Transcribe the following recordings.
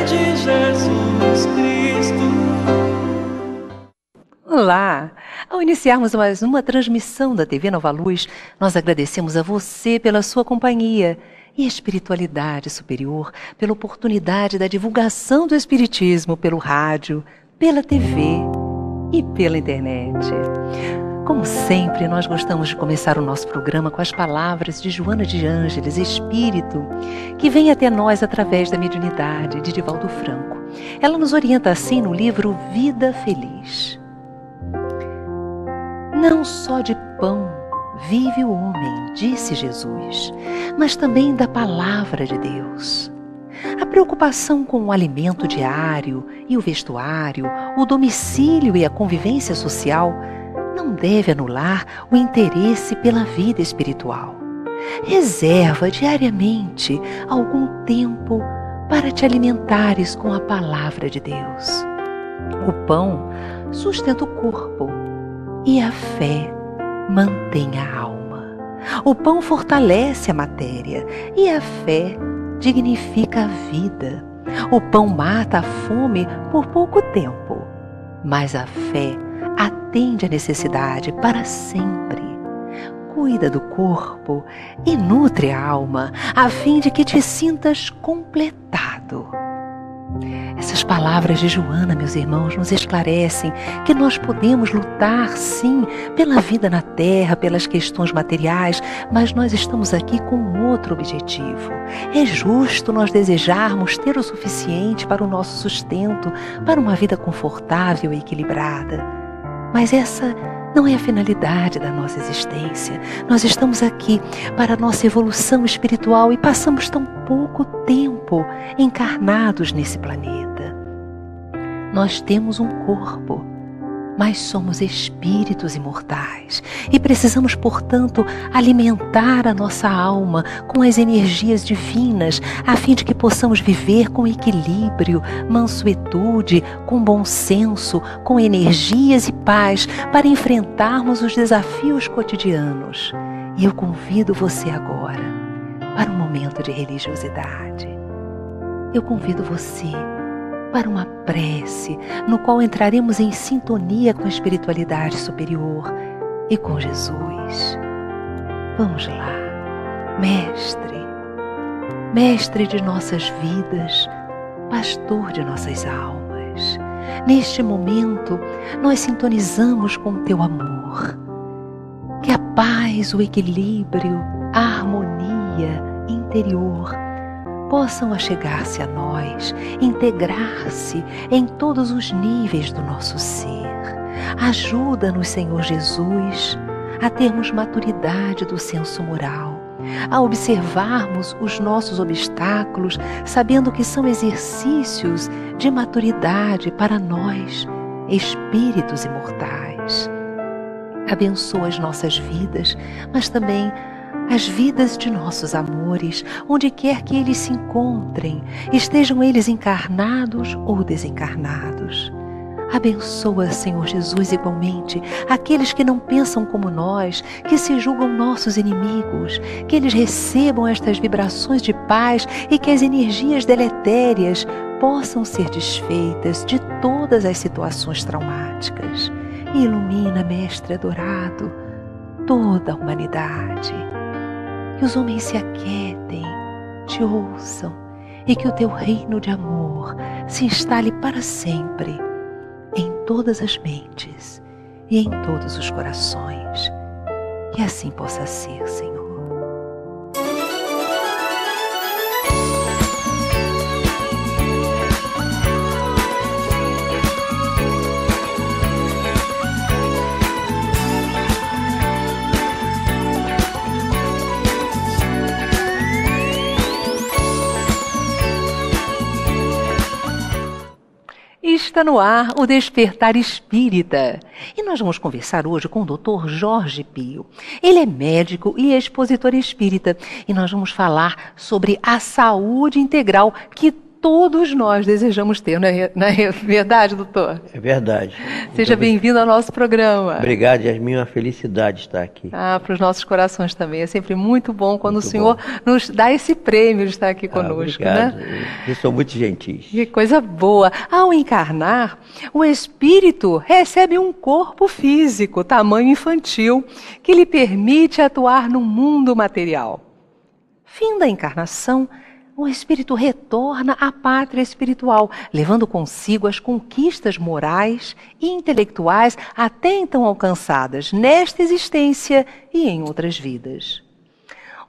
de Jesus Cristo. Olá! Ao iniciarmos mais uma transmissão da TV Nova Luz, nós agradecemos a você pela sua companhia e a espiritualidade superior pela oportunidade da divulgação do Espiritismo pelo rádio, pela TV e pela internet. Como sempre, nós gostamos de começar o nosso programa com as palavras de Joana de Ângeles, Espírito, que vem até nós através da mediunidade de Divaldo Franco. Ela nos orienta assim no livro Vida Feliz. Não só de pão vive o homem, disse Jesus, mas também da palavra de Deus. A preocupação com o alimento diário e o vestuário, o domicílio e a convivência social não deve anular o interesse pela vida espiritual. Reserva diariamente algum tempo para te alimentares com a palavra de Deus. O pão sustenta o corpo e a fé mantém a alma. O pão fortalece a matéria e a fé dignifica a vida. O pão mata a fome por pouco tempo, mas a fé atende à necessidade para sempre. Cuida do corpo e nutre a alma, a fim de que te sintas completado. Essas palavras de Joana, meus irmãos, nos esclarecem que nós podemos lutar, sim, pela vida na Terra, pelas questões materiais, mas nós estamos aqui com outro objetivo. É justo nós desejarmos ter o suficiente para o nosso sustento, para uma vida confortável e equilibrada. Mas essa não é a finalidade da nossa existência. Nós estamos aqui para a nossa evolução espiritual e passamos tão pouco tempo encarnados nesse planeta. Nós temos um corpo, mas somos espíritos imortais e precisamos, portanto, alimentar a nossa alma com as energias divinas, a fim de que possamos viver com equilíbrio, mansuetude, com bom senso, com energias e paz para enfrentarmos os desafios cotidianos. E eu convido você agora para um momento de religiosidade. Eu convido você para uma prece, no qual entraremos em sintonia com a espiritualidade superior e com Jesus. Vamos lá, Mestre de nossas vidas, Pastor de nossas almas. Neste momento, nós sintonizamos com o Teu amor. Que a paz, o equilíbrio, a harmonia interior possam achegar-se a nós, integrar-se em todos os níveis do nosso ser. Ajuda-nos, Senhor Jesus, a termos maturidade do senso moral, a observarmos os nossos obstáculos, sabendo que são exercícios de maturidade para nós, espíritos imortais. Abençoa as nossas vidas, mas também as vidas de nossos amores, onde quer que eles se encontrem, estejam eles encarnados ou desencarnados. Abençoa, Senhor Jesus, igualmente aqueles que não pensam como nós, que se julgam nossos inimigos, que eles recebam estas vibrações de paz e que as energias deletérias possam ser desfeitas de todas as situações traumáticas. E ilumina, Mestre adorado, toda a humanidade. Que os homens se aquietem, te ouçam e que o teu reino de amor se instale para sempre em todas as mentes e em todos os corações. Que assim possa ser, Senhor. Está no ar o Despertar Espírita. E nós vamos conversar hoje com o Dr. Jorge Pio. Ele é médico e expositor espírita. E nós vamos falar sobre a saúde integral que todos nós desejamos ter, não é verdade, doutor? É verdade. Seja bem-vindo ao nosso programa. Obrigado, Yasmin, é uma felicidade estar aqui. Para os nossos corações também. É sempre muito bom quando o senhor nos dá esse prêmio de estar aqui conosco. Obrigado. Né? Vocês são muito gentis. Que coisa boa. Ao encarnar, o espírito recebe um corpo físico, tamanho infantil, que lhe permite atuar no mundo material. Fim da encarnação, o espírito retorna à pátria espiritual, levando consigo as conquistas morais e intelectuais até então alcançadas nesta existência e em outras vidas.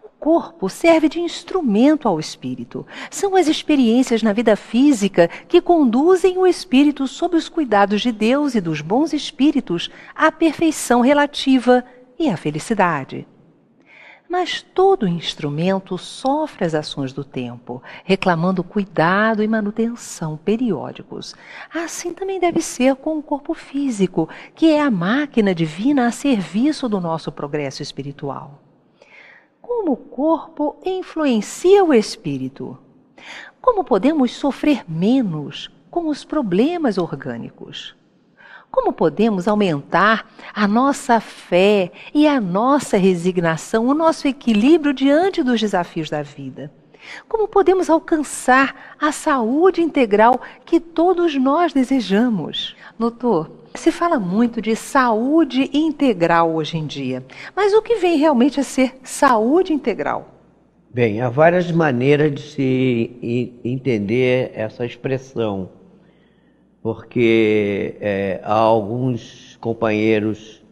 O corpo serve de instrumento ao espírito. São as experiências na vida física que conduzem o espírito sob os cuidados de Deus e dos bons espíritos à perfeição relativa e à felicidade. Mas todo instrumento sofre as ações do tempo, reclamando cuidado e manutenção periódicos. Assim também deve ser com o corpo físico, que é a máquina divina a serviço do nosso progresso espiritual. Como o corpo influencia o espírito? Como podemos sofrer menos com os problemas orgânicos? Como podemos aumentar a nossa fé e a nossa resignação, o nosso equilíbrio diante dos desafios da vida? Como podemos alcançar a saúde integral que todos nós desejamos? Doutor, se fala muito de saúde integral hoje em dia, mas o que vem realmente a ser saúde integral? Bem, há várias maneiras de se entender essa expressão. Porque há alguns companheiros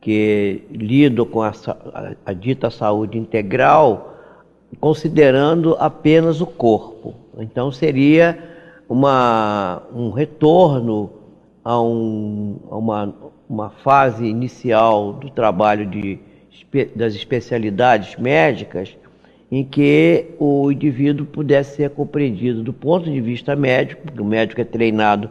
que lidam com a dita saúde integral considerando apenas o corpo. Então seria um retorno a uma fase inicial do trabalho das especialidades médicas em que o indivíduo pudesse ser compreendido do ponto de vista médico, porque o médico é treinado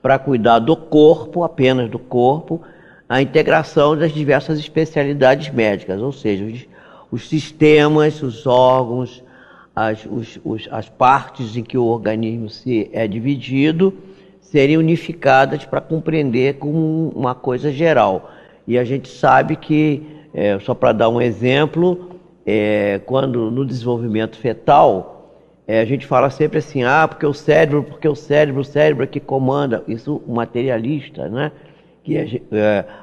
para cuidar do corpo, apenas do corpo, a integração das diversas especialidades médicas, ou seja, os sistemas, os órgãos, as partes em que o organismo é dividido, serem unificadas para compreender como uma coisa geral. E a gente sabe que, só para dar um exemplo, quando no desenvolvimento fetal, a gente fala sempre assim, porque o cérebro é que comanda, isso o materialista, né? Que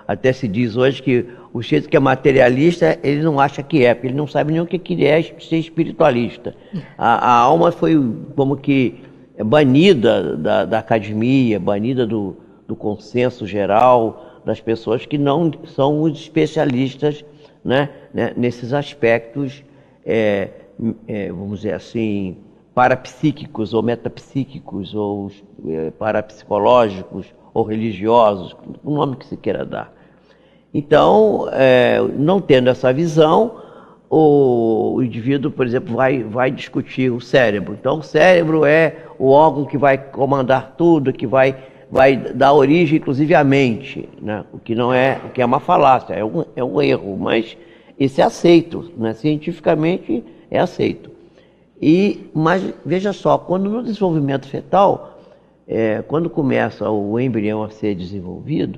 até se diz hoje que o jeito que é materialista, ele não acha que porque ele não sabe nem o que é ser espiritualista. A alma foi como que banida da academia, banida do consenso geral das pessoas que não são os especialistas, né, nesses aspectos, vamos dizer assim, parapsíquicos ou metapsíquicos ou parapsicológicos ou religiosos, o nome que se queira dar. Então, não tendo essa visão, o indivíduo, por exemplo, vai discutir o cérebro. Então, o cérebro é o órgão que vai comandar tudo, que vai dar origem, inclusive, à mente, né? O que é uma falácia, é um erro, mas isso é aceito, né? Cientificamente é aceito. Mas veja só, quando no desenvolvimento fetal, quando começa o embrião a ser desenvolvido,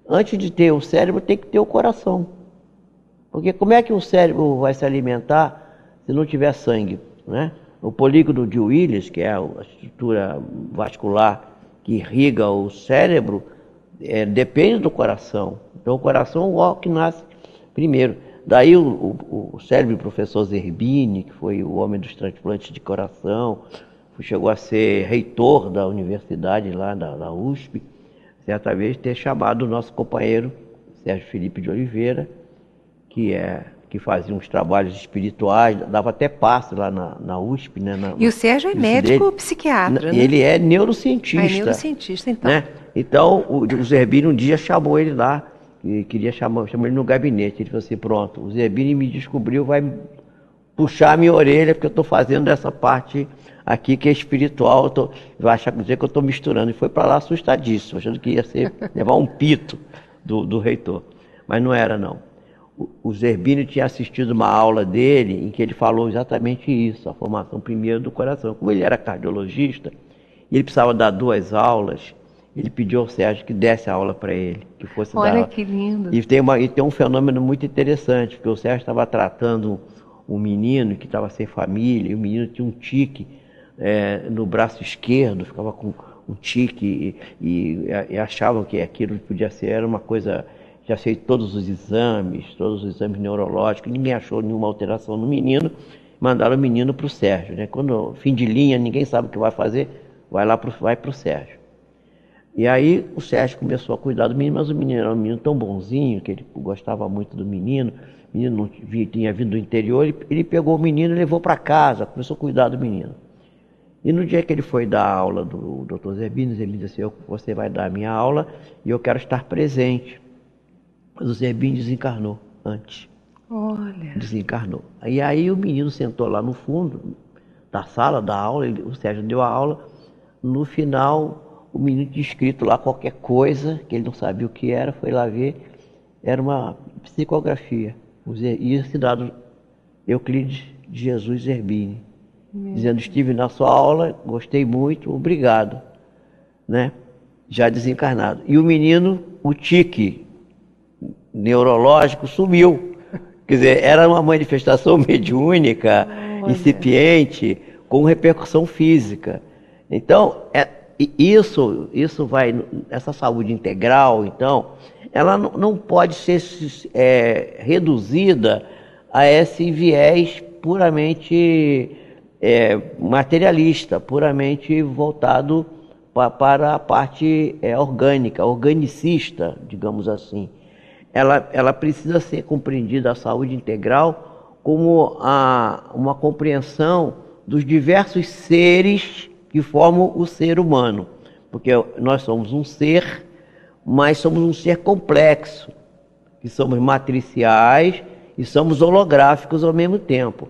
antes de ter o cérebro tem que ter o coração. Porque como é que o cérebro vai se alimentar se não tiver sangue, né? O polígono de Willis, que é a estrutura vascular que irriga o cérebro, depende do coração. Então o coração é o órgão que nasce primeiro. Daí o cérebro do professor Zerbini, que foi o homem dos transplantes de coração, chegou a ser reitor da universidade lá da USP, certa vez ter chamado o nosso companheiro Sérgio Felipe de Oliveira, que fazia uns trabalhos espirituais, dava até passe lá na USP. Né, e o Sérgio é médico psiquiatra, né? Ele é neurocientista. É neurocientista, então. Né? Então, o Zerbini um dia chamou ele lá, e queria chamou ele no gabinete. Ele falou assim, pronto, o Zerbini me descobriu, vai puxar a minha orelha, porque eu estou fazendo essa parte aqui que é espiritual, vai dizer que eu estou misturando. E foi para lá assustadíssimo, achando que ia levar um pito do reitor. Mas não era, não. o Zerbini tinha assistido uma aula dele em que ele falou exatamente isso, a formação primeiro do coração. Como ele era cardiologista, e ele precisava dar 2 aulas, ele pediu ao Sérgio que desse a aula para ele, que fosse dar. Olha que lindo. E tem um fenômeno muito interessante, porque o Sérgio estava tratando um menino que estava sem família, e o menino tinha um tique no braço esquerdo, ficava com um tique e achavam que aquilo podia ser, era uma coisa, já fez todos os exames neurológicos, ninguém achou nenhuma alteração no menino, mandaram o menino para o Sérgio, né? Quando fim de linha, ninguém sabe o que vai fazer, vai para o Sérgio. E aí o Sérgio começou a cuidar do menino, mas o menino era um menino tão bonzinho, que ele gostava muito do menino, o menino não tinha vindo do interior, ele pegou o menino e levou para casa, começou a cuidar do menino. E no dia que ele foi dar a aula do Dr. Zerbini, ele disse assim, você vai dar a minha aula e eu quero estar presente. Mas o Zerbini desencarnou antes. Olha. Desencarnou. E aí o menino sentou lá no fundo da sala da aula, o Sérgio deu a aula, no final o menino tinha escrito lá qualquer coisa, que ele não sabia o que era, foi lá ver, era uma psicografia, e assinado Euclides de Jesus Zerbini, dizendo, estive na sua aula, gostei muito, obrigado, né? Já desencarnado. E o menino, o tique neurológico sumiu, quer dizer, era uma manifestação mediúnica, incipiente, com repercussão física. Então, isso vai, essa saúde integral, então, ela não pode ser reduzida a esse viés puramente materialista, puramente voltado para a parte orgânica, organicista, digamos assim. Ela precisa ser compreendida, a saúde integral, como uma compreensão dos diversos seres que formam o ser humano. Porque nós somos um ser, mas somos um ser complexo, que somos matriciais e somos holográficos ao mesmo tempo.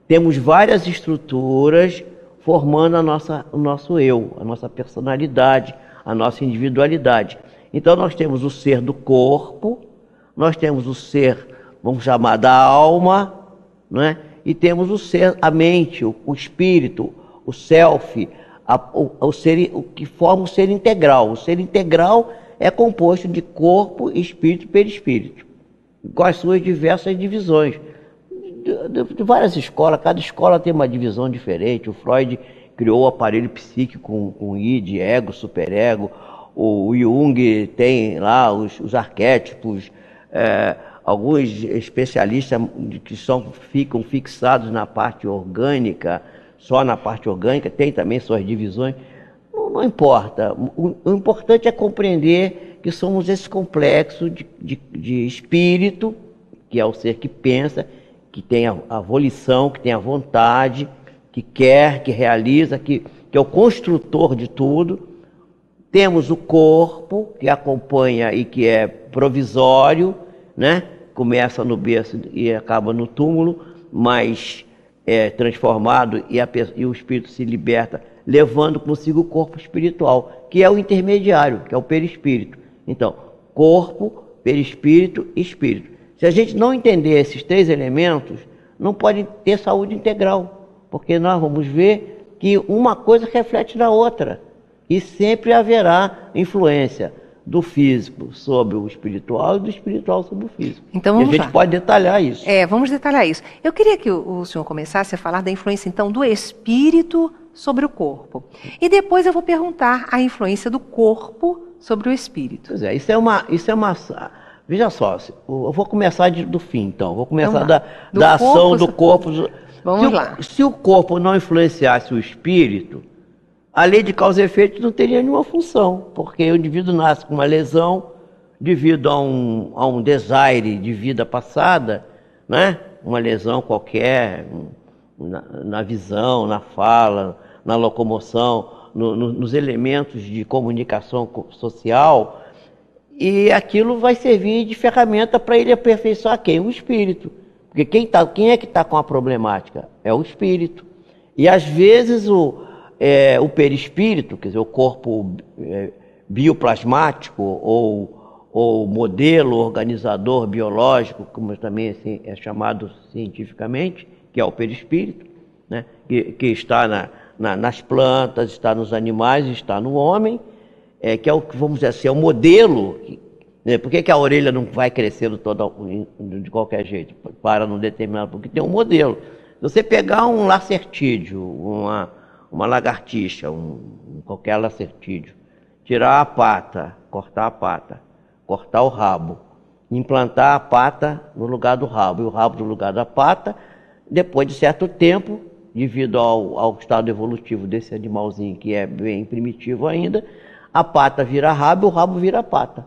Temos várias estruturas formando o nosso eu, a nossa personalidade, a nossa individualidade. Então nós temos o ser do corpo, nós temos o ser, vamos chamar, da alma, né? E temos o ser, a mente, o espírito, o self, o que forma o ser integral. O ser integral é composto de corpo, espírito e perispírito, com as suas diversas divisões. De várias escolas, cada escola tem uma divisão diferente. O Freud criou o aparelho psíquico com id, ego, superego. O Jung tem lá os arquétipos. Alguns especialistas que ficam fixados na parte orgânica, só na parte orgânica, tem também suas divisões. Não importa. O importante é compreender que somos esse complexo de espírito, que é o ser que pensa, que tem a volição, que tem a vontade, que quer, que realiza, que é o construtor de tudo. Temos o corpo, que acompanha e que é provisório, né? Começa no berço e acaba no túmulo, mas é transformado e o espírito se liberta, levando consigo o corpo espiritual, que é o intermediário, que é o perispírito. Então, corpo, perispírito e espírito. Se a gente não entender esses 3 elementos, não pode ter saúde integral, porque nós vamos ver que uma coisa reflete na outra, e sempre haverá influência do físico sobre o espiritual e do espiritual sobre o físico. Então vamos lá. E a gente pode detalhar isso. Vamos detalhar isso. Eu queria que o senhor começasse a falar da influência, então, do espírito sobre o corpo. E depois eu vou perguntar a influência do corpo sobre o espírito. Pois é, isso é uma veja só, eu vou começar do fim, então. Vou começar da ação do corpo. Vamos lá. Se o corpo não influenciasse o espírito, a lei de causa e efeito não teria nenhuma função, porque o indivíduo nasce com uma lesão devido a um desaire de vida passada, né? Uma lesão qualquer, na visão, na fala, na locomoção, nos elementos de comunicação social, e aquilo vai servir de ferramenta para ele aperfeiçoar quem? O espírito. Porque quem é que está com a problemática? É o espírito. E às vezes o perispírito, quer dizer, o corpo bioplasmático ou ou modelo organizador biológico, como também assim é chamado cientificamente, que é o perispírito, né? que está nas plantas, está nos animais, está no homem, que é o que, vamos dizer assim, é o modelo. Né? Por que a orelha não vai crescendo toda de qualquer jeito? Para num determinado... Porque tem um modelo. Se você pegar um lacertídeo, uma lagartixa, qualquer lacertídeo, tirar a pata, cortar o rabo, implantar a pata no lugar do rabo e o rabo no lugar da pata, depois de certo tempo, devido ao estado evolutivo desse animalzinho que é bem primitivo ainda, a pata vira rabo e o rabo vira pata.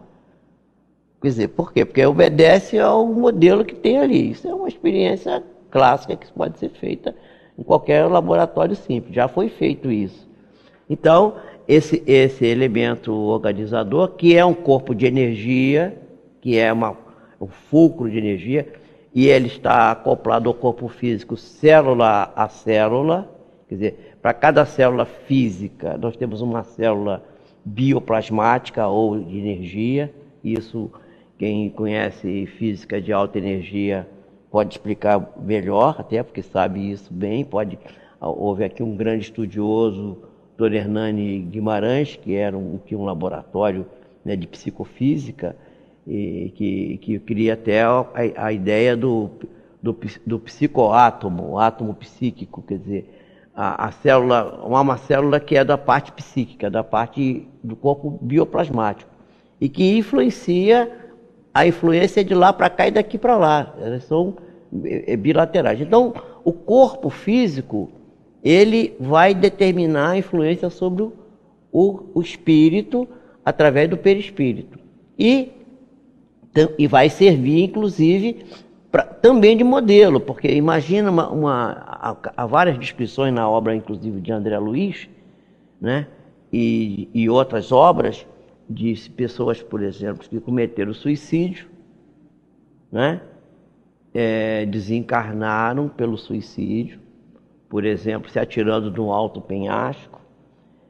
Quer dizer, por quê? Porque obedece ao modelo que tem ali. Isso é uma experiência clássica que pode ser feita em qualquer laboratório simples. Já foi feito isso. Então, esse elemento organizador, que é um corpo de energia, que é um fulcro de energia, e ele está acoplado ao corpo físico, célula a célula. Quer dizer, para cada célula física, nós temos uma célula bioplasmática ou de energia. Isso, quem conhece física de alta energia pode explicar melhor, até porque sabe isso bem. Houve aqui um grande estudioso, Dr. Hernani Guimarães, que tinha um laboratório, né, de psicofísica, e que cria até a ideia do psicoátomo, o átomo psíquico. Quer dizer, a célula, uma célula que é da parte psíquica, da parte do corpo bioplasmático, e que influencia, a influência é de lá para cá e daqui para lá, elas são bilaterais. Então, o corpo físico, ele vai determinar a influência sobre o espírito através do perispírito. E vai servir, inclusive, também de modelo, porque imagina há várias descrições na obra, inclusive, de André Luiz, né? E outras obras de pessoas, por exemplo, que cometeram suicídio, né? Desencarnaram pelo suicídio, por exemplo, se atirando de um alto penhasco,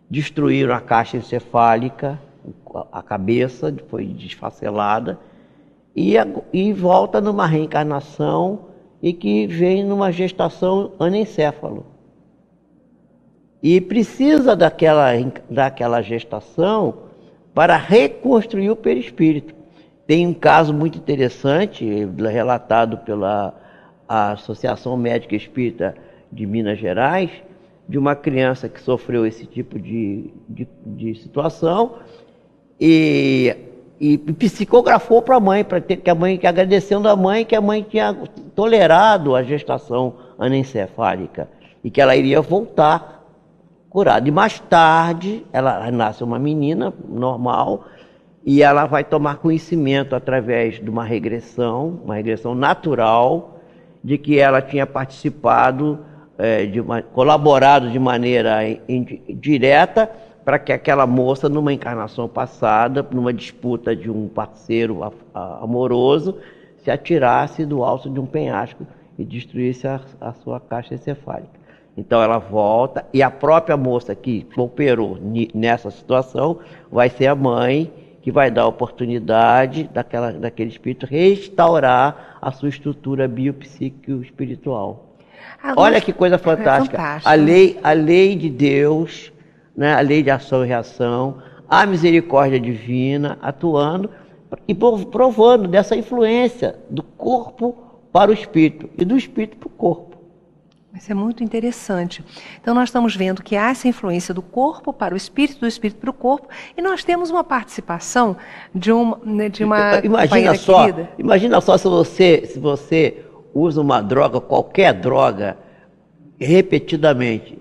destruíram a caixa encefálica, a cabeça foi desfacelada, e volta numa reencarnação e que vem numa gestação anencéfalo. E precisa daquela gestação para reconstruir o perispírito. Tem um caso muito interessante, relatado pela Associação Médica Espírita de Minas Gerais, de uma criança que sofreu esse tipo de situação e psicografou para a mãe, agradecendo a mãe que a mãe tinha tolerado a gestação anencefálica e que ela iria voltar curada. E mais tarde, ela nasce uma menina normal, e ela vai tomar conhecimento através de uma regressão natural, de que ela tinha participado, colaborado de maneira direta para que aquela moça, numa encarnação passada, numa disputa de um parceiro amoroso, se atirasse do alto de um penhasco e destruísse a sua caixa encefálica. Então ela volta, e a própria moça que operou nessa situação vai ser a mãe que vai dar a oportunidade daquele espírito restaurar a sua estrutura biopsíquica e espiritual. Olha que coisa fantástica. A lei de Deus, né? A lei de ação e reação, a misericórdia divina atuando e provando dessa influência do corpo para o espírito e do espírito para o corpo. Isso é muito interessante. Então nós estamos vendo que há essa influência do corpo para o espírito, do espírito para o corpo, e nós temos uma participação de uma imagina só, querida. Imagina só se você usa uma droga, qualquer droga, repetidamente,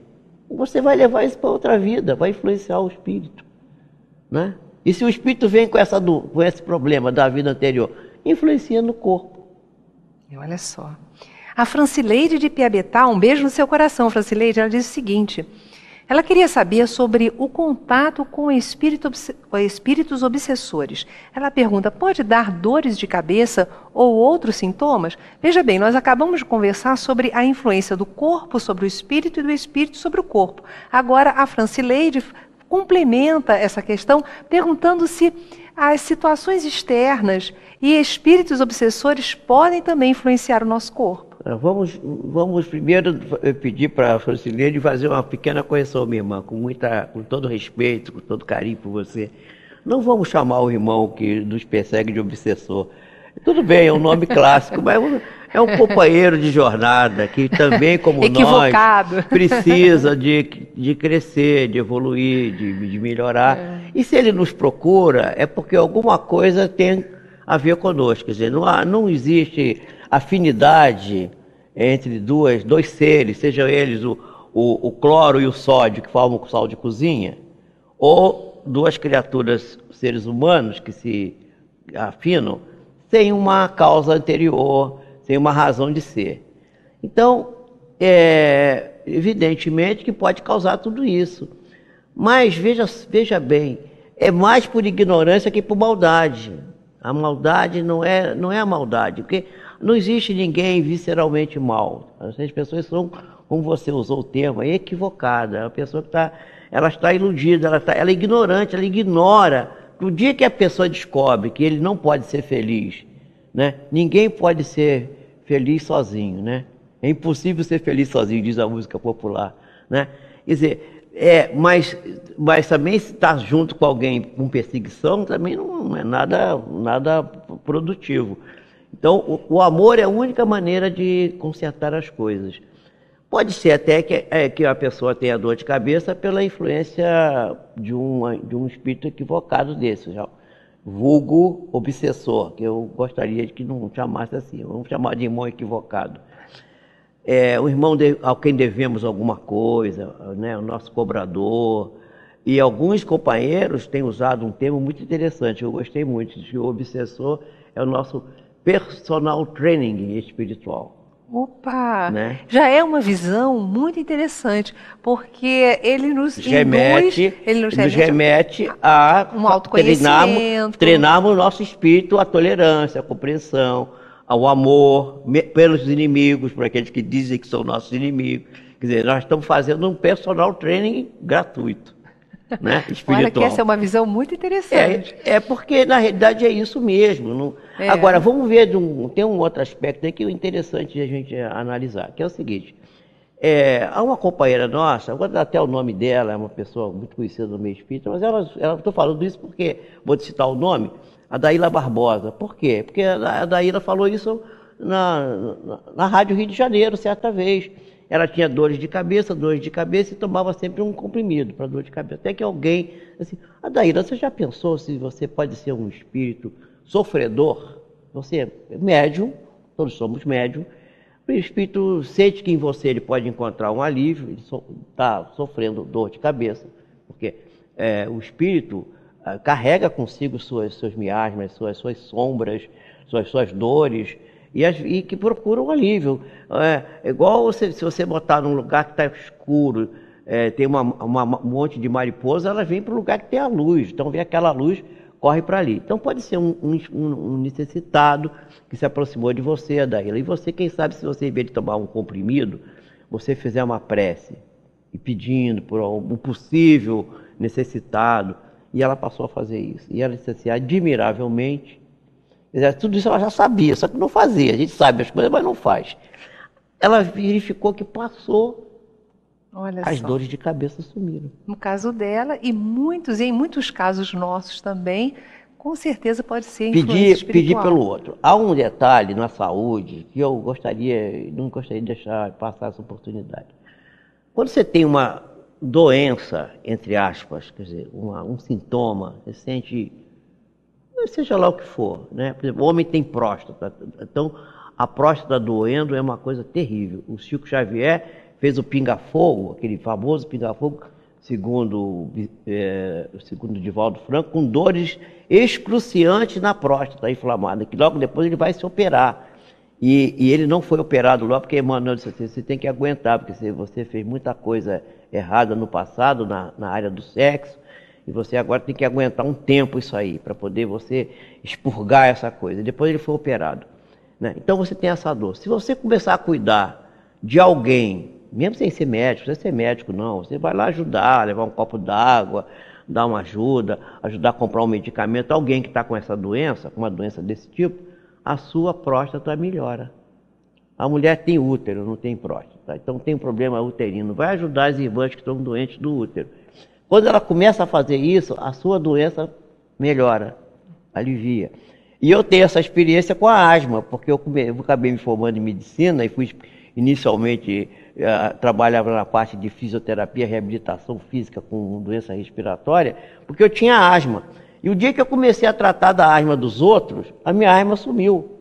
você vai levar isso para outra vida, vai influenciar o espírito, né? E se o espírito vem com esse problema da vida anterior, influencia no corpo. E olha só. A Francileide de Piabetá, um beijo no seu coração, Francileide, ela diz o seguinte: ela queria saber sobre o contato com espíritos obsessores. Ela pergunta, pode dar dores de cabeça ou outros sintomas? Veja bem, nós acabamos de conversar sobre a influência do corpo sobre o espírito e do espírito sobre o corpo. Agora a Francileide complementa essa questão perguntando se as situações externas e espíritos obsessores podem também influenciar o nosso corpo. Vamos primeiro pedir para a Francilene fazer uma pequena correção, minha irmã, com todo respeito, com todo carinho por você. Não vamos chamar o irmão que nos persegue de obsessor. Tudo bem, é um nome clássico, mas é um companheiro de jornada que também, como nós, precisa de crescer, de evoluir, de melhorar. E se ele nos procura, é porque alguma coisa tem a ver conosco. Quer dizer, não existe afinidade entre dois seres, sejam eles o cloro e o sódio, que formam o sal de cozinha, ou duas criaturas, seres humanos, que se afinam, sem uma causa anterior, sem uma razão de ser. Então, evidentemente que pode causar tudo isso. Mas, veja bem, é mais por ignorância que por maldade. A maldade não é a maldade, porque não existe ninguém visceralmente mal. As pessoas são, como você usou o termo, equivocada. A pessoa que ela está iludida, ela é ignorante, ela ignora. No dia que a pessoa descobre que ele não pode ser feliz, né? Ninguém pode ser feliz sozinho, né? É impossível ser feliz sozinho, diz a música popular, né? Quer dizer, mas também estar junto com alguém com perseguição também não é nada produtivo. Então, o amor é a única maneira de consertar as coisas. Pode ser até que a pessoa tenha dor de cabeça pela influência de um espírito equivocado desse, vulgo obsessor, que eu gostaria de que não chamasse assim, vamos chamar de irmão equivocado. O irmão a quem devemos alguma coisa, né, o nosso cobrador, e alguns companheiros têm usado um termo muito interessante, eu gostei muito, de o obsessor é o nosso personal training espiritual. Opa! Né? Já é uma visão muito interessante, porque ele nos remete a um autoconhecimento, treinarmos o nosso espírito, a tolerância, a compreensão, ao amor pelos inimigos, por aqueles que dizem que são nossos inimigos. Quer dizer, nós estamos fazendo um personal training gratuito, né? Espiritual. Olha que essa é uma visão muito interessante. Porque, na realidade, é isso mesmo. Agora, vamos ver, tem um outro aspecto aí que é interessante de a gente analisar, que é o seguinte. Há uma companheira nossa, vou dar até o nome dela, é uma pessoa muito conhecida no meio espírita, mas estou falando isso porque, vou citar o nome, a Daíla Barbosa. Por quê? Porque a Daíla falou isso na Rádio Rio de Janeiro, certa vez. Ela tinha dores de cabeça e tomava sempre um comprimido para dor de cabeça. Até que alguém, assim, Daíla, você já pensou se você pode ser um espírito sofredor? Você é médium, todos somos médium. O espírito sente que em você ele pode encontrar um alívio, ele está sofrendo dor de cabeça, porque o espírito carrega consigo suas miasmas, suas sombras, suas dores, e que procuram um alívio. Igual se você botar num lugar que está escuro, tem um monte de mariposa, elas vêm para o lugar que tem a luz, então vem aquela luz, corre para ali. Então pode ser um necessitado que se aproximou de você, Daíla. E você, quem sabe, se você, em vez de tomar um comprimido, você fizer uma prece e pedindo por um possível necessitado, e ela passou a fazer isso. E ela disse assim, admiravelmente, tudo isso ela já sabia, só que não fazia. A gente sabe as coisas, mas não faz. Ela verificou que passou. Olha as só. Dores de cabeça sumiram. No caso dela, e em muitos casos nossos também, com certeza pode ser influência espiritual. Pedir pelo outro. Há um detalhe na saúde que eu não gostaria de deixar passar essa oportunidade. Quando você tem uma doença, entre aspas, quer dizer, um sintoma, você sente, seja lá o que for, né? Por exemplo, o homem tem próstata, então a próstata doendo é uma coisa terrível. O Chico Xavier fez o pinga-fogo, aquele famoso pinga-fogo, segundo Divaldo Franco, com dores excruciantes na próstata inflamada, que logo depois ele vai se operar. E ele não foi operado logo, porque Emmanuel disse assim, você tem que aguentar, porque você fez muita coisa errada no passado, na área do sexo, e você agora tem que aguentar um tempo isso aí, para poder você expurgar essa coisa. Depois ele foi operado, né? Então você tem essa dor. Se você começar a cuidar de alguém mesmo sem ser médico, não precisa ser médico não, você vai lá ajudar, levar um copo d'água, dar uma ajuda, ajudar a comprar um medicamento, alguém que está com essa doença, com uma doença desse tipo, a sua próstata melhora. A mulher tem útero, não tem próstata, então tem um problema uterino, vai ajudar as irmãs que estão doentes do útero. Quando ela começa a fazer isso, a sua doença melhora, alivia. E eu tenho essa experiência com a asma, porque eu acabei me formando em medicina e fui inicialmente, trabalhava na parte de fisioterapia, reabilitação física com doença respiratória, porque eu tinha asma. E o dia que eu comecei a tratar da asma dos outros, a minha asma sumiu.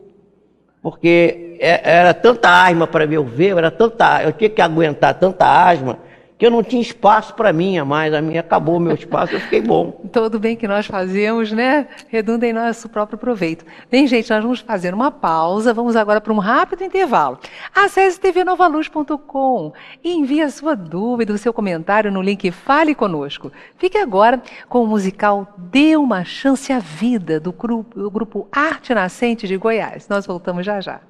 Porque era tanta asma para eu ver, eu tinha que aguentar tanta asma, que eu não tinha espaço para mim mais, acabou o meu espaço, eu fiquei bom. Todo bem que nós fazemos, né, redunda em nosso próprio proveito. Bem, gente, nós vamos fazer uma pausa, vamos agora para um rápido intervalo. Acesse tvnovaluz.com e envie a sua dúvida, o seu comentário no link Fale Conosco. Fique agora com o musical Dê uma Chance à Vida, do grupo Arte Nascente de Goiás. Nós voltamos já já.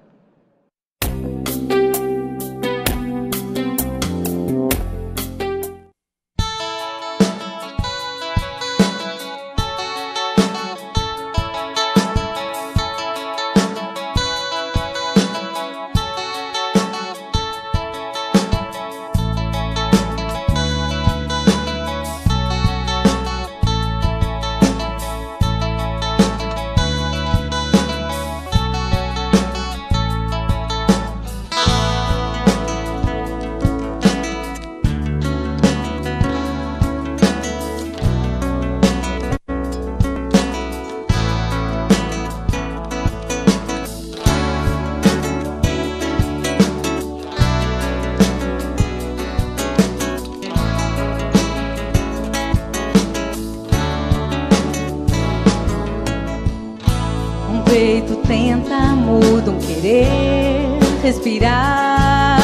Peito tenta, muda um querer respirar.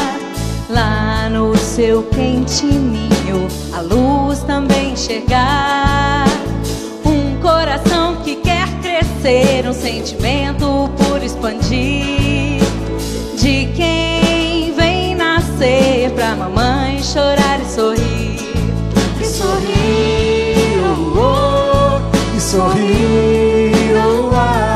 Lá no seu quentinho a luz também enxergar. Um coração que quer crescer, um sentimento por expandir. De quem vem nascer pra mamãe chorar e sorrir. E sorrir, oh, oh, e sorrir, oh, ah.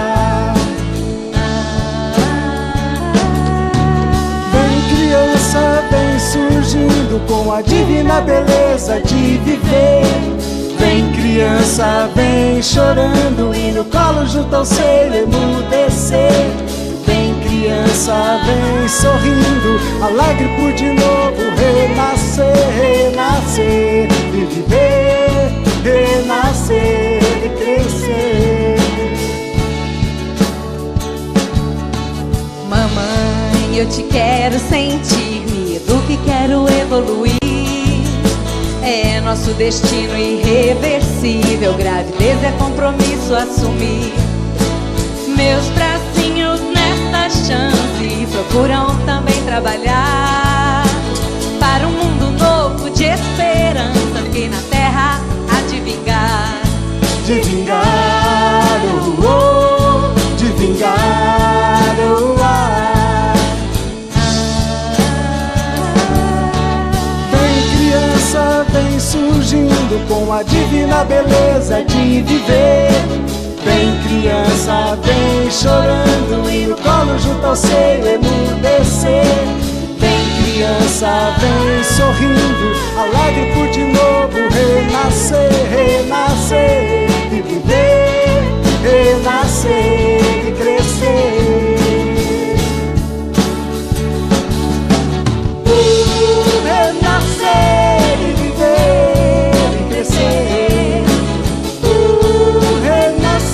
Vem surgindo com a divina beleza de viver. Vem criança, vem chorando e no colo junto ao seio emudecer. Vem criança, vem sorrindo, alegre por de novo renascer, renascer e viver, renascer e crescer. Mamãe, eu te quero sentir, me eduque, quero evoluir. É nosso destino irreversível, gravidez é compromisso assumir. Meus bracinhos nesta chance procuram também trabalhar para um mundo novo de esperança que na terra há de vingar. De vingar, oh, oh, de vingar, oh, ah. Vem surgindo com a divina beleza de viver. Vem criança, vem chorando e no colo junto ao seio emudecer. Vem criança, vem sorrindo, alegre por de novo renascer, renascer e viver, renascer e crescer. Renascer. Renascer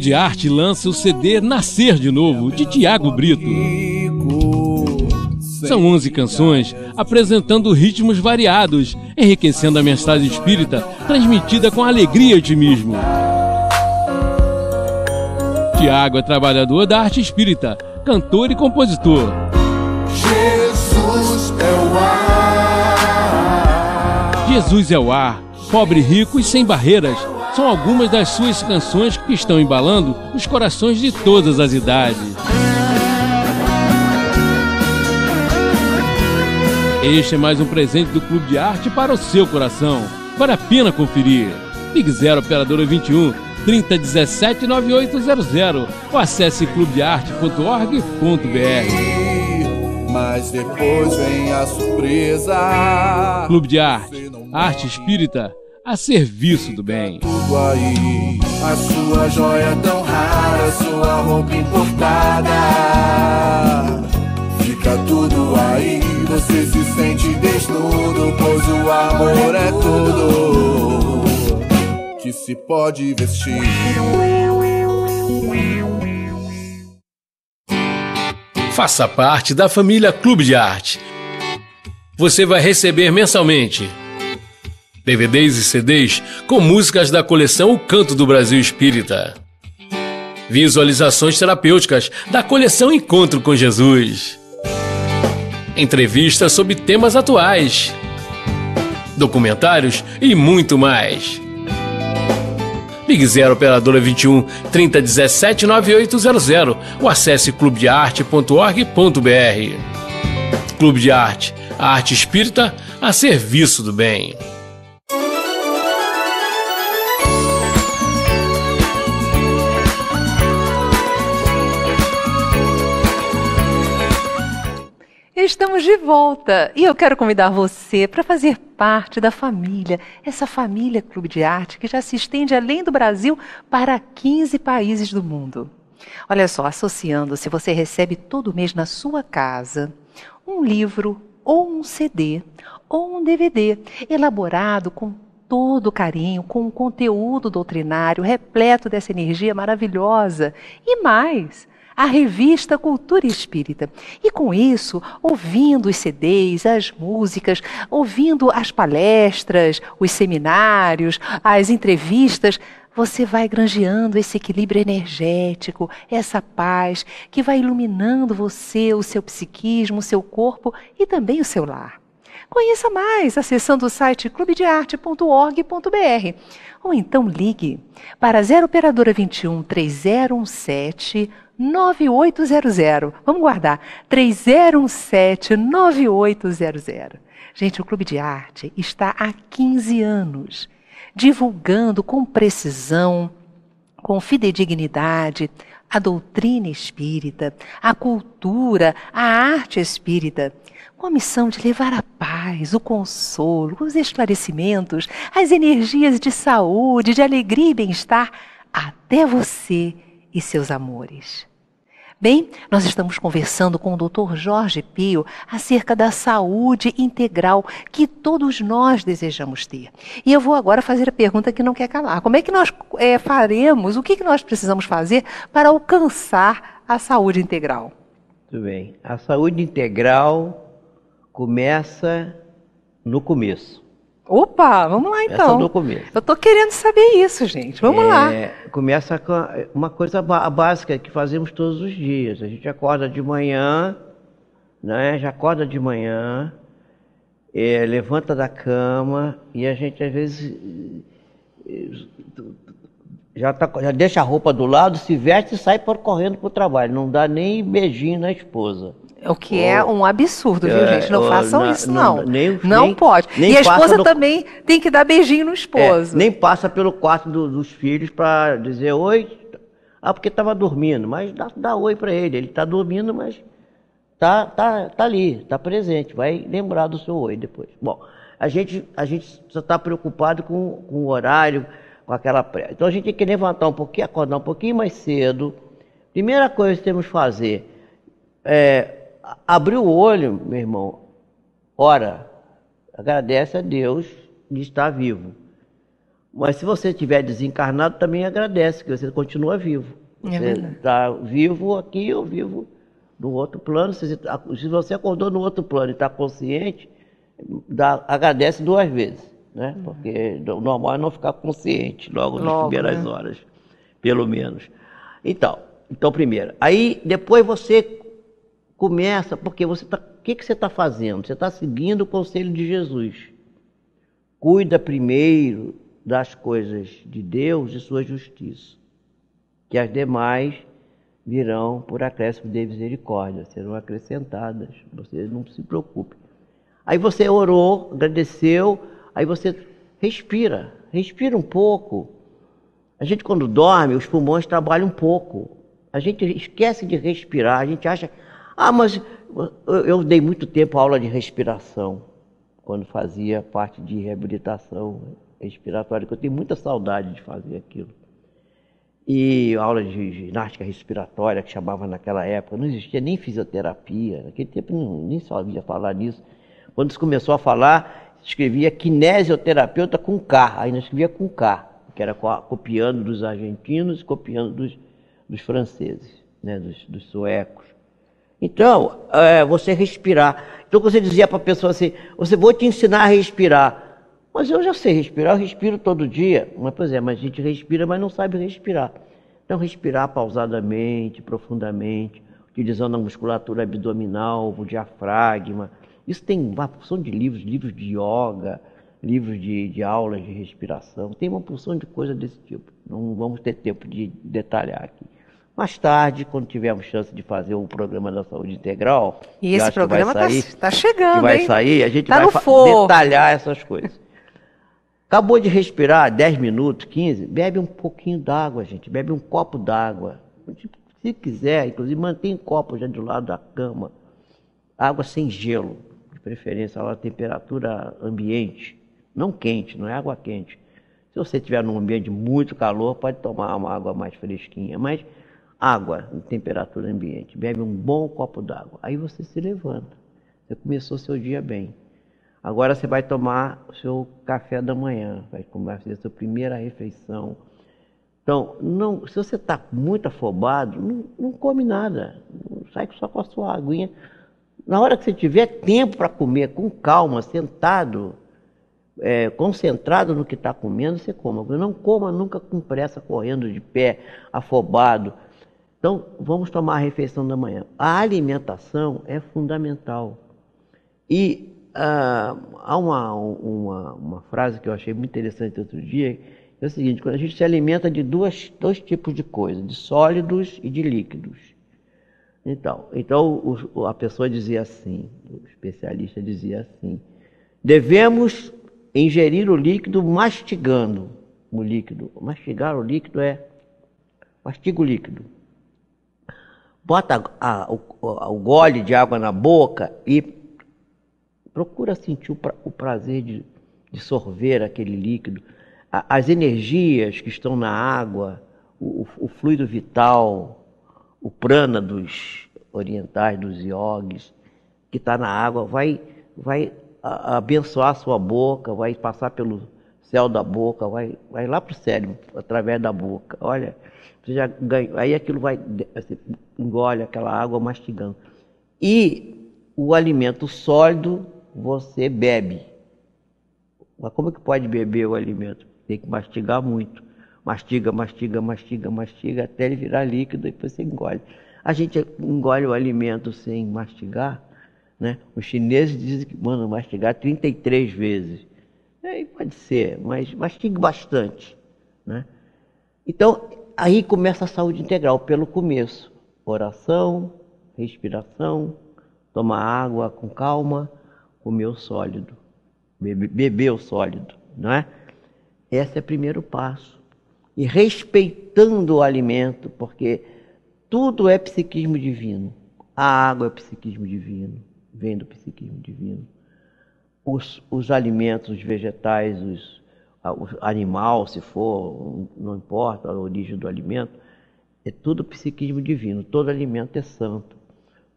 de Arte lança o CD Nascer de Novo, de Tiago Brito. São 11 canções apresentando ritmos variados, enriquecendo a mensagem espírita, transmitida com alegria e otimismo. Tiago é trabalhador da arte espírita, cantor e compositor. Jesus é o ar. Jesus é o ar, pobre, rico e sem barreiras, são algumas das suas canções que estão embalando os corações de todas as idades. Este é mais um presente do Clube de Arte para o seu coração. Vale a pena conferir. Ligue 0 Operadora 21 3017 9800 ou acesse clubedearte.org.br. Mas depois vem a surpresa. Clube de Arte, arte espírita a serviço do bem. Tudo aí, a sua joia tão rara, sua roupa importada. Fica tudo aí, você se sente desnudo, pois o amor é tudo que se pode vestir. Faça parte da família Clube de Arte. Você vai receber mensalmente DVDs e CDs com músicas da coleção O Canto do Brasil Espírita, visualizações terapêuticas da coleção Encontro com Jesus, entrevistas sobre temas atuais, documentários e muito mais. Ligue 0 Operadora 21 3017 9800 ou acesse clubedearte.org.br. Clube de Arte, a arte espírita a serviço do bem. Estamos de volta e eu quero convidar você para fazer parte da família, essa família Clube de Arte que já se estende além do Brasil para 15 países do mundo. Olha só, associando-se, você recebe todo mês na sua casa um livro ou um CD ou um DVD elaborado com todo carinho, com um conteúdo doutrinário repleto dessa energia maravilhosa e mais, a revista Cultura Espírita. E com isso, ouvindo os CDs, as músicas, ouvindo as palestras, os seminários, as entrevistas, você vai granjeando esse equilíbrio energético, essa paz que vai iluminando você, o seu psiquismo, o seu corpo e também o seu lar. Conheça mais acessando o site clubedearte.org.br ou então ligue para 0 Operadora 21 3017 9800. Vamos guardar. 3017 9800. Gente, o Clube de Arte está há 15 anos divulgando com precisão, com fidedignidade, a doutrina espírita, a cultura, a arte espírita, com a missão de levar a paz, o consolo, os esclarecimentos, as energias de saúde, de alegria e bem-estar até você e seus amores. Bem, nós estamos conversando com o Dr. Jorge Pio acerca da saúde integral que todos nós desejamos ter. E eu vou agora fazer a pergunta que não quer calar. Como é que nós faremos, o que nós precisamos fazer para alcançar a saúde integral? Muito bem. A saúde integral começa no começo. Opa, vamos lá então. Começa no começo. Eu estou querendo saber isso, gente. Vamos lá. Começa com uma coisa básica que fazemos todos os dias. A gente acorda de manhã, né? Já acorda de manhã, levanta da cama e a gente às vezes já deixa a roupa do lado, se veste e sai correndo para o trabalho. Não dá nem beijinho na esposa. O que é um absurdo, viu, gente? Não façam isso, não. Não nem, pode. Nem e a esposa também tem que dar beijinho no esposo. Nem passa pelo quarto dos filhos para dizer oi. Porque estava dormindo. Mas dá oi para ele. Ele está dormindo, mas tá ali, está presente. Vai lembrar do seu oi depois. Bom, a gente só está preocupado com o horário, com aquela pressa. Então a gente tem que levantar um pouquinho, acordar um pouquinho mais cedo. Primeira coisa que temos que fazer abrir o olho, meu irmão, ora, agradece a Deus de estar vivo. Mas se você estiver desencarnado, também agradece, que você continua vivo. Você está vivo aqui, eu vivo no outro plano. Se você acordou no outro plano e está consciente, agradece 2 vezes, né? Porque o normal é não ficar consciente logo nas primeiras horas, pelo menos. Então, primeiro. Aí, depois você começa, porque você tá, o que você está fazendo? Você está seguindo o conselho de Jesus. Cuida primeiro das coisas de Deus e sua justiça, que as demais virão por acréscimo de misericórdia, serão acrescentadas, você não se preocupe. Aí você orou, agradeceu, aí você respira um pouco. A gente quando dorme, os pulmões trabalham um pouco, a gente esquece de respirar, a gente acha, mas eu dei muito tempo aula de respiração, quando fazia parte de reabilitação respiratória, que eu tenho muita saudade de fazer aquilo. E aula de ginástica respiratória, que chamava naquela época, não existia nem fisioterapia, naquele tempo nem só havia falar nisso. Quando se começou a falar, escrevia kinesioterapeuta com K, ainda escrevia com K, que era copiando dos argentinos, copiando dos franceses, né, dos suecos. Então, você respirar. Então você dizia para a pessoa assim, vou te ensinar a respirar. Mas eu já sei respirar, eu respiro todo dia. Mas a gente respira, mas não sabe respirar. Então, respirar pausadamente, profundamente, utilizando a musculatura abdominal, o diafragma. Isso tem uma porção de livros de yoga, livros de aulas de respiração. Tem uma porção de coisa desse tipo. Não vamos ter tempo de detalhar aqui. Mais tarde, quando tivermos chance de fazer o programa da saúde integral... E esse programa está chegando, vai sair, a gente vai detalhar essas coisas. Acabou de respirar 10 minutos, 15, bebe um pouquinho d'água, gente. Bebe um copo d'água. Se quiser, inclusive, mantém um copo já do lado da cama. Água sem gelo, de preferência a temperatura ambiente. Não quente, não é água quente. Se você estiver num ambiente de muito calor, pode tomar uma água mais fresquinha. Mas água em temperatura ambiente. Bebe um bom copo d'água. Aí você se levanta. Você começou seu dia bem. Agora você vai tomar o seu café da manhã, vai fazer a sua primeira refeição. Então, se você está muito afobado, não come nada, sai só com a sua aguinha. Na hora que você tiver tempo para comer, com calma, sentado, concentrado no que está comendo, você coma. Não coma nunca com pressa, correndo de pé, afobado. Então, vamos tomar a refeição da manhã. A alimentação é fundamental. E há uma frase que eu achei muito interessante outro dia, é o seguinte: quando a gente se alimenta de dois tipos de coisas, de sólidos e de líquidos. Então a pessoa dizia assim, o especialista dizia assim, devemos ingerir o líquido mastigando o líquido. Mastigar o líquido mastiga o líquido. Bota o gole de água na boca e procura sentir o prazer de sorver aquele líquido, as energias que estão na água, o fluido vital, o prana dos orientais, dos yogis, que está na água, vai abençoar a sua boca, vai passar pelo céu da boca, vai lá para o cérebro, através da boca. Olha, você já ganha, aí aquilo você engole aquela água mastigando. E o alimento sólido você bebe. Mas como que pode beber o alimento? Tem que mastigar muito. Mastiga, até ele virar líquido e depois você engole. A gente engole o alimento sem mastigar, né? Os chineses dizem que mandam mastigar 33 vezes. Pode ser, mas mastigue bastante, né? Então, aí começa a saúde integral, pelo começo. Oração, respiração, tomar água com calma, comer o sólido, beber o sólido, não é? Esse é o primeiro passo. E respeitando o alimento, porque tudo é psiquismo divino. A água é psiquismo divino, vem do psiquismo divino. Os alimentos, os vegetais, o animal, se for, não importa a origem do alimento, é tudo psiquismo divino, todo alimento é santo.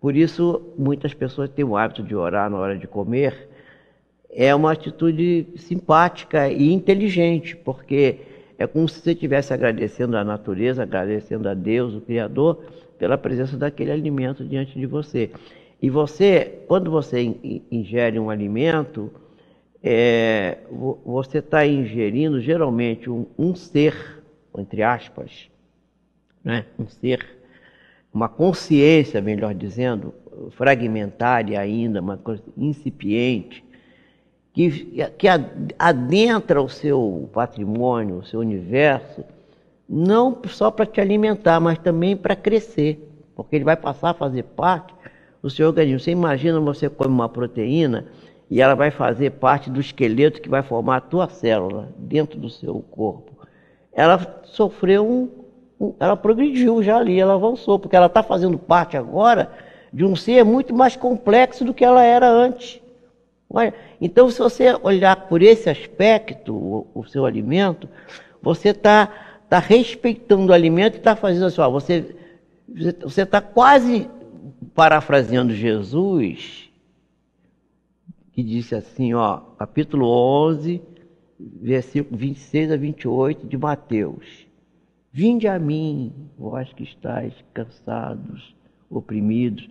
Por isso, muitas pessoas têm o hábito de orar na hora de comer, é uma atitude simpática e inteligente, porque é como se você estivesse agradecendo a natureza, agradecendo a Deus, o Criador, pela presença daquele alimento diante de você. E você, quando você ingere um alimento, você está ingerindo geralmente um ser, entre aspas, né? Um ser, uma consciência, melhor dizendo, fragmentária ainda, uma coisa incipiente, que adentra o seu patrimônio, o seu universo, não só para te alimentar, mas também para crescer, porque ele vai passar a fazer parte do seu organismo. Você imagina, você come uma proteína e ela vai fazer parte do esqueleto que vai formar a tua célula dentro do seu corpo. Ela sofreu ela progrediu já ali, ela avançou, porque ela está fazendo parte agora de um ser muito mais complexo do que ela era antes. Então, se você olhar por esse aspecto, o seu alimento, você está respeitando o alimento e está fazendo assim, ó, você está quase parafraseando Jesus, que disse assim, ó, capítulo 11, versículo 26 a 28 de Mateus. Vinde a mim, vós que estáis cansados, oprimidos,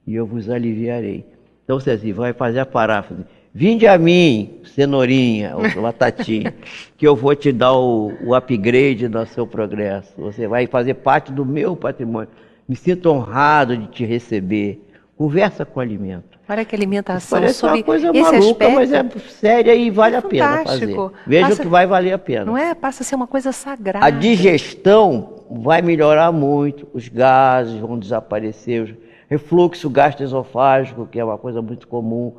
e eu vos aliviarei. Então você assim, vai fazer a paráfrase. Vinde a mim, cenourinha, ou batatinha, que eu vou te dar o upgrade do seu progresso. Você vai fazer parte do meu patrimônio. Me sinto honrado de te receber. Conversa com o alimento. Olha que alimentação parece sob uma coisa esse maluca, aspecto, mas é séria e vale a pena fantástico. fazer. Veja que vai valer a pena. Não é? Passa a ser uma coisa sagrada. A digestão vai melhorar muito, os gases vão desaparecer, o refluxo gastroesofágico, que é uma coisa muito comum,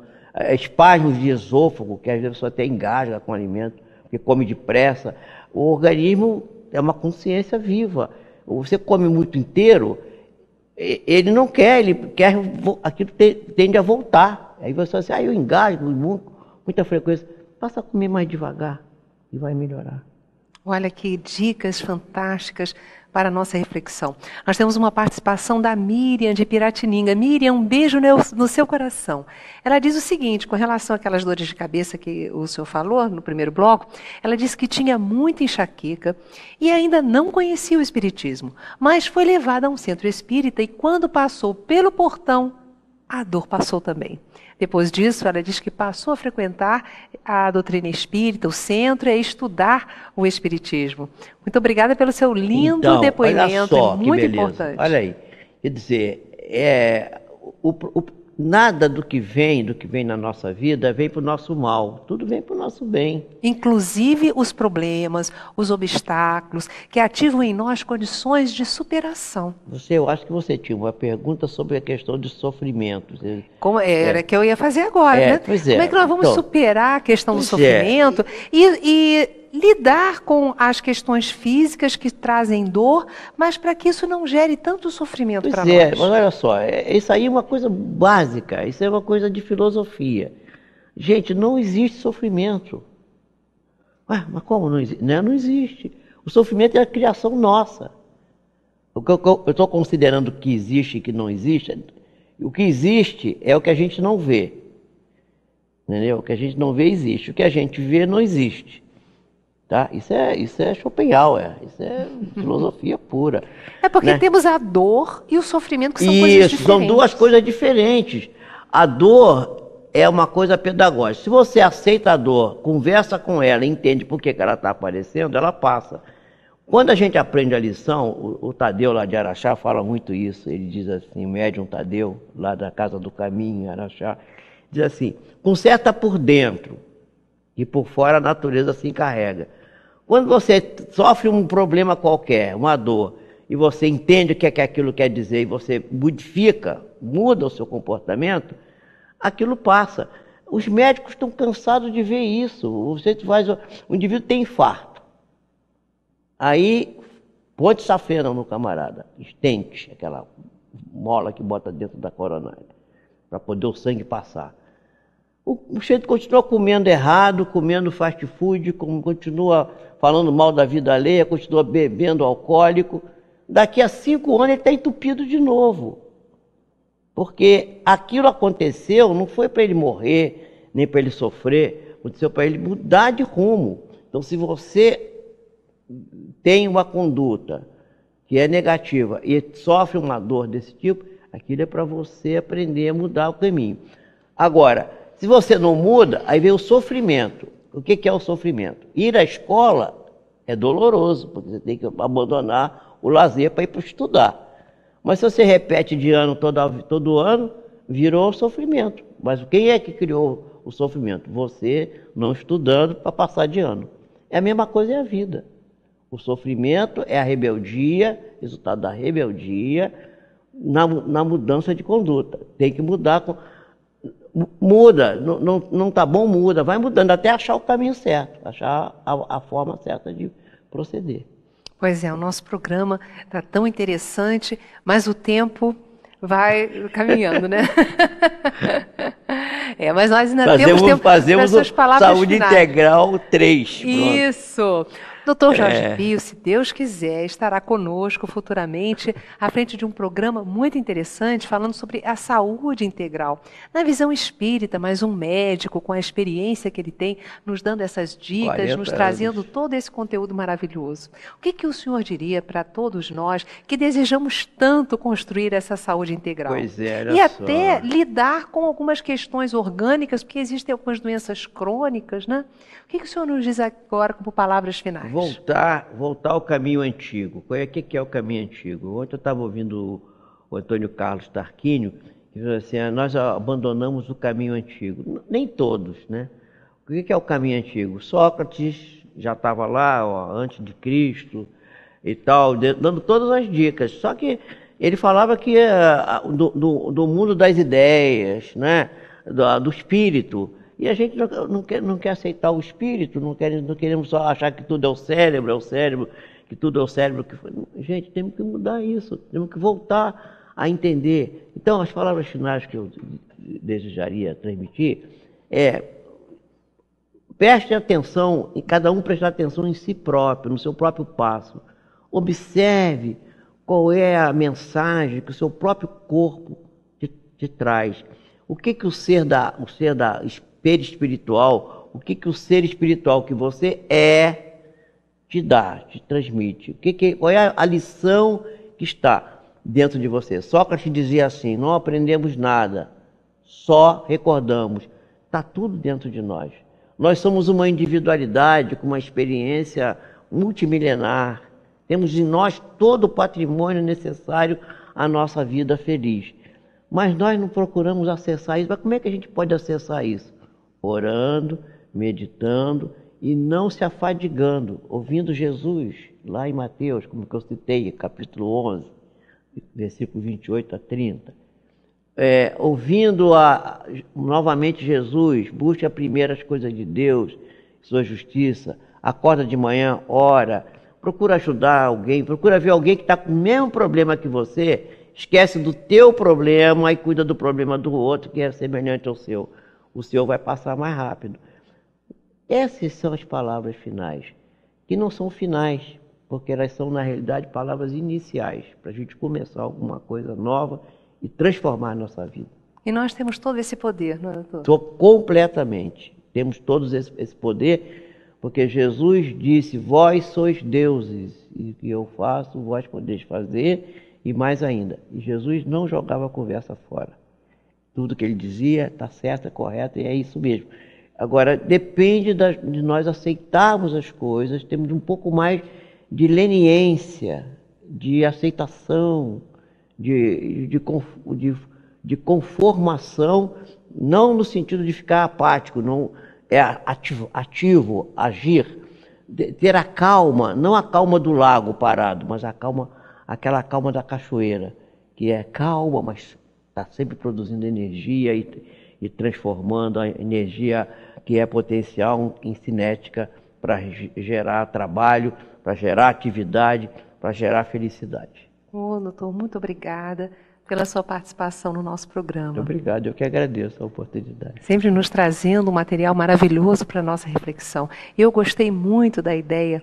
espasmos de esôfago, que às vezes só até engasga com o alimento, porque come depressa. O organismo é uma consciência viva. Você come muito inteiro, ele não quer, ele quer, aquilo tende a voltar. Aí você fala assim, eu engasgo muita frequência. Passa a comer mais devagar e vai melhorar. Olha que dicas fantásticas para a nossa reflexão. Nós temos uma participação da Miriam de Piratininga. Miriam, um beijo no seu coração. Ela diz o seguinte, com relação àquelas dores de cabeça que o senhor falou no primeiro bloco, ela disse que tinha muita enxaqueca e ainda não conhecia o espiritismo, mas foi levada a um centro espírita e quando passou pelo portão, a dor passou também. Depois disso, ela diz que passou a frequentar a doutrina espírita, o centro, e a estudar o espiritismo. Muito obrigada pelo seu lindo depoimento, olha só, muito que beleza. importante. Olha aí, quer dizer, nada do que vem na nossa vida vem para o nosso mal, tudo vem para o nosso bem. Inclusive os problemas, os obstáculos, que ativam em nós condições de superação. Eu acho que você tinha uma pergunta sobre a questão de sofrimento. Como era que eu ia fazer agora, né? Pois Como é que nós vamos superar a questão do sofrimento e lidar com as questões físicas que trazem dor, mas para que isso não gere tanto sofrimento para nós. Mas olha só, isso aí é uma coisa básica, isso é uma coisa de filosofia. Gente, não existe sofrimento. Mas como não existe? Não existe. O sofrimento é a criação nossa. O que eu estou considerando que existe e que não existe, o que existe é o que a gente não vê. Entendeu? O que a gente não vê existe. O que a gente vê não existe. Tá? Isso é Schopenhauer, isso é filosofia pura. É porque temos a dor e o sofrimento, que são coisas diferentes. Isso, são duas coisas diferentes. A dor é uma coisa pedagógica. Se você aceita a dor, conversa com ela, entende por que ela está aparecendo, ela passa. Quando a gente aprende a lição, o Tadeu lá de Araxá fala muito isso. Ele diz assim, o médium Tadeu, lá da Casa do Caminho, em Araxá, diz assim, conserta por dentro e por fora a natureza se encarrega. Quando você sofre um problema qualquer, uma dor, e você entende o que é que aquilo quer dizer e você muda o seu comportamento, aquilo passa. Os médicos estão cansados de ver isso. O indivíduo tem infarto. Aí, põe safena no camarada, estente, aquela mola que bota dentro da coronária, para poder o sangue passar. O sujeito continua comendo errado, comendo fast food, continua falando mal da vida alheia, continua bebendo alcoólico. Daqui a 5 anos ele está entupido de novo. Porque aquilo aconteceu, não foi para ele morrer, nem para ele sofrer, aconteceu para ele mudar de rumo. Então, se você tem uma conduta que é negativa e sofre uma dor desse tipo, aquilo é para você aprender a mudar o caminho. Agora, se você não muda, aí vem o sofrimento. O que é o sofrimento? Ir à escola é doloroso, porque você tem que abandonar o lazer para ir para estudar. Mas se você repete de ano todo ano, virou sofrimento. Mas quem é que criou o sofrimento? Você não estudando para passar de ano. É a mesma coisa, é a vida. O sofrimento é a rebeldia, resultado da rebeldia, na mudança de conduta. Tem que mudar. Muda, não está bom, muda. Vai mudando até achar o caminho certo, achar a forma certa de proceder. Pois é, o nosso programa está tão interessante, mas o tempo vai caminhando, né? Mas nós ainda temos tempo para essas palavras Saúde finais. Integral 3. Pronto. Isso! Doutor Jorge Pio, se Deus quiser, estará conosco futuramente à frente de um programa muito interessante falando sobre a saúde integral. Na visão espírita, mas um médico com a experiência que ele tem, nos dando essas dicas, nos trazendo todo esse conteúdo maravilhoso. O que o senhor diria para todos nós que desejamos tanto construir essa saúde integral? Pois é, olha e só. até lidar com algumas questões orgânicas, porque existem algumas doenças crônicas, né? O que o senhor nos diz agora como palavras finais? Voltar ao caminho antigo. O que é o caminho antigo? Ontem eu estava ouvindo o Antônio Carlos Tarquínio, que falou assim, nós abandonamos o caminho antigo. Nem todos, né? O que é o caminho antigo? Sócrates já estava lá, antes de Cristo e tal, dando todas as dicas. Só que ele falava que do mundo das ideias, né? Do espírito. E a gente não quer aceitar o espírito, não queremos só achar que tudo é o cérebro, que tudo é o cérebro. Gente, temos que mudar isso, temos que voltar a entender. Então, as palavras finais que eu desejaria transmitir preste atenção, e cada um prestar atenção em si próprio, no seu próprio passo. Observe qual é a mensagem que o seu próprio corpo te traz. O que o ser da espiritual, o que o ser espiritual que você te dá, te transmite? Qual é a lição que está dentro de você? Sócrates dizia assim, não aprendemos nada, só recordamos. Está tudo dentro de nós. Nós somos uma individualidade com uma experiência multimilenar. Temos em nós todo o patrimônio necessário à nossa vida feliz. Mas nós não procuramos acessar isso. Mas como é que a gente pode acessar isso? Orando, meditando e não se afadigando, ouvindo Jesus, lá em Mateus, como que eu citei, capítulo 11, versículo 28 a 30. Ouvindo novamente Jesus, busque as primeiras coisas de Deus, sua justiça, acorda de manhã, ora, procura ajudar alguém, procura ver alguém que está com o mesmo problema que você, esquece do teu problema e cuida do problema do outro, que é semelhante ao seu. O seu vai passar mais rápido. Essas são as palavras finais, que não são finais, porque elas são, na realidade, palavras iniciais, para a gente começar alguma coisa nova e transformar a nossa vida. E nós temos todo esse poder, não é, doutor? Completamente. Temos todos esse poder, porque Jesus disse, vós sois deuses, e o que eu faço, vós podeis fazer, e mais ainda. E Jesus não jogava a conversa fora. Tudo que ele dizia está certo, é correto, e é isso mesmo. Agora, depende de nós aceitarmos as coisas, temos um pouco mais de leniência, de aceitação, de conformação, não no sentido de ficar apático, não é ativo, agir, ter a calma, não a calma do lago parado, mas aquela calma da cachoeira, que é calma, mas está sempre produzindo energia e transformando a energia que é potencial em cinética para gerar trabalho, para gerar atividade, para gerar felicidade. Doutor, muito obrigada pela sua participação no nosso programa. Muito obrigado, eu que agradeço a oportunidade. Sempre nos trazendo um material maravilhoso para a nossa reflexão. Eu gostei muito da ideia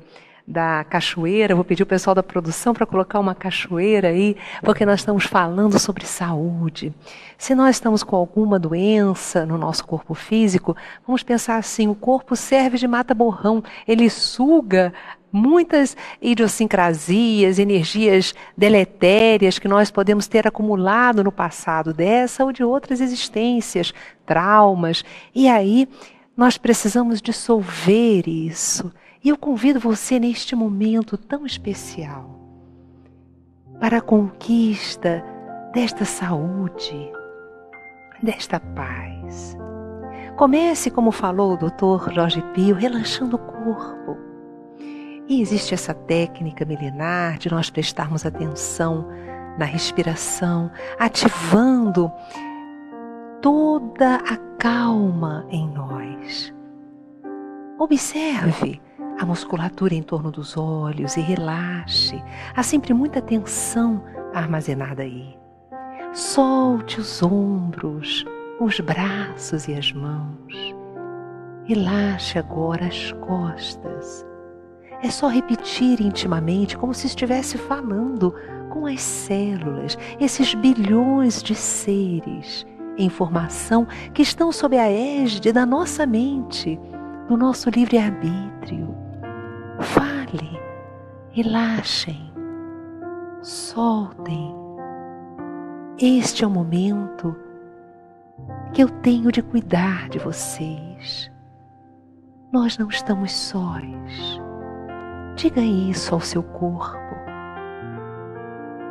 da cachoeira. Vou pedir o pessoal da produção para colocar uma cachoeira aí, porque nós estamos falando sobre saúde. Se nós estamos com alguma doença no nosso corpo físico, vamos pensar assim, o corpo serve de mata-borrão, ele suga muitas idiosincrasias, energias deletérias que nós podemos ter acumulado no passado dessa ou de outras existências, traumas, e aí nós precisamos dissolver isso. E eu convido você neste momento tão especial para a conquista desta saúde, desta paz. Comece, como falou o Dr. Jorge Pio, relaxando o corpo. E existe essa técnica milenar de nós prestarmos atenção na respiração, ativando toda a calma em nós. Observe a musculatura em torno dos olhos e relaxe. Há sempre muita tensão armazenada aí. Solte os ombros, os braços e as mãos. Relaxe agora as costas. É só repetir intimamente, como se estivesse falando com as células, esses bilhões de seres em formação que estão sob a égide da nossa mente, do nosso livre-arbítrio. Fale, relaxem, soltem. Este é o momento que eu tenho de cuidar de vocês. Nós não estamos sós. Diga isso ao seu corpo.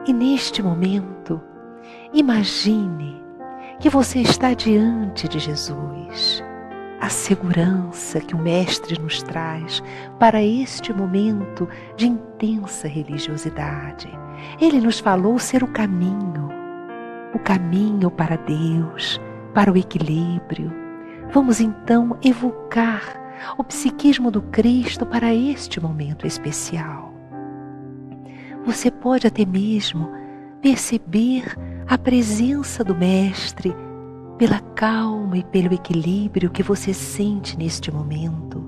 E neste momento, imagine que você está diante de Jesus. A segurança que o Mestre nos traz para este momento de intensa religiosidade. Ele nos falou ser o caminho para Deus, para o equilíbrio. Vamos então evocar o psiquismo do Cristo para este momento especial. Você pode até mesmo perceber a presença do Mestre pela calma e pelo equilíbrio que você sente neste momento,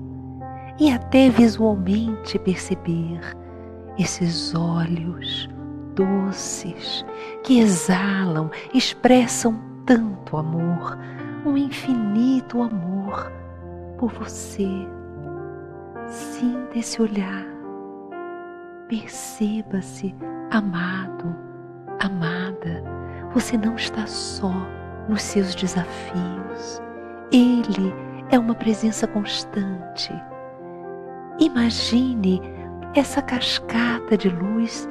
e até visualmente perceber esses olhos doces que exalam, expressam tanto amor, um infinito amor por você. Sinta esse olhar, perceba-se amado, amada. Você não está só nos seus desafios. Ele é uma presença constante. Imagine essa cascata de luz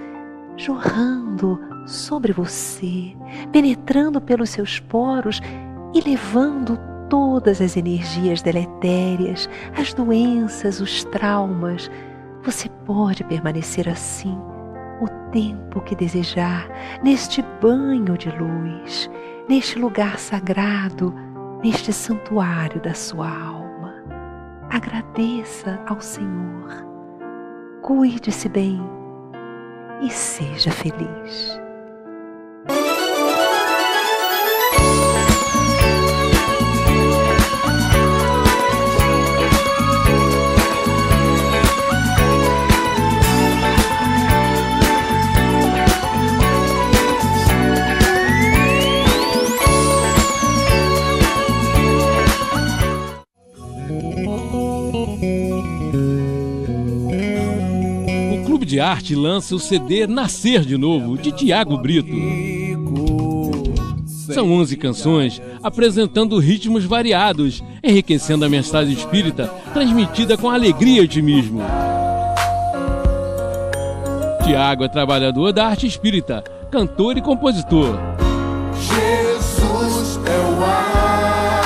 jorrando sobre você, penetrando pelos seus poros e levando todas as energias deletérias, as doenças, os traumas. Você pode permanecer assim o tempo que desejar, neste banho de luz, neste lugar sagrado, neste santuário da sua alma. Agradeça ao Senhor, cuide-se bem e seja feliz. De Arte lança o CD Nascer de Novo, de Tiago Brito. São 11 canções apresentando ritmos variados, enriquecendo a mensagem espírita, transmitida com alegria e otimismo. Tiago é trabalhador da arte espírita, cantor e compositor. Jesus é o ar.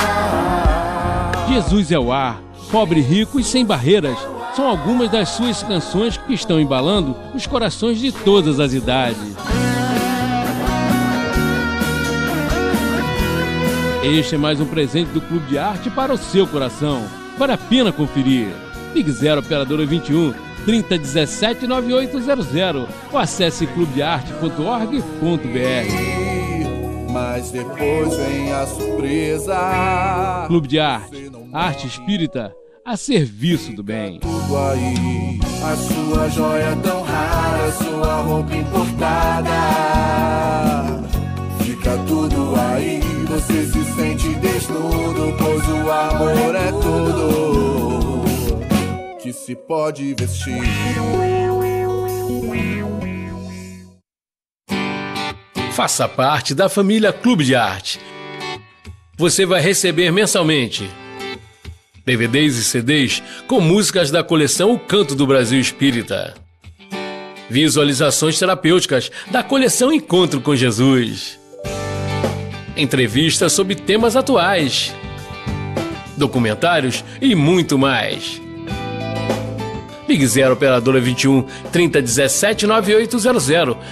Jesus é o ar, pobre, rico e sem barreiras. São algumas das suas canções que estão embalando os corações de todas as idades. Este é mais um presente do Clube de Arte para o seu coração. Vale a pena conferir. Ligue 0 Operadora 21 3017 9800 ou acesse clubedearte.org.br. Mas depois vem a surpresa. Clube de Arte, arte espírita a serviço do bem. Tudo aí. a sua joia tão rara, sua roupa importada. Fica tudo aí, você se sente desnudo, pois o amor é tudo que se pode vestir. Faça parte da família Clube de Arte. Você vai receber mensalmente DVDs e CDs com músicas da coleção O Canto do Brasil Espírita, visualizações terapêuticas da coleção Encontro com Jesus, entrevistas sobre temas atuais, documentários e muito mais. Ligue 0 Operadora 21 3017 9800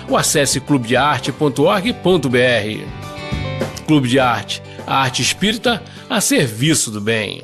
ou acesse clubedearte.org.br. Clube de Arte, a arte espírita a serviço do bem.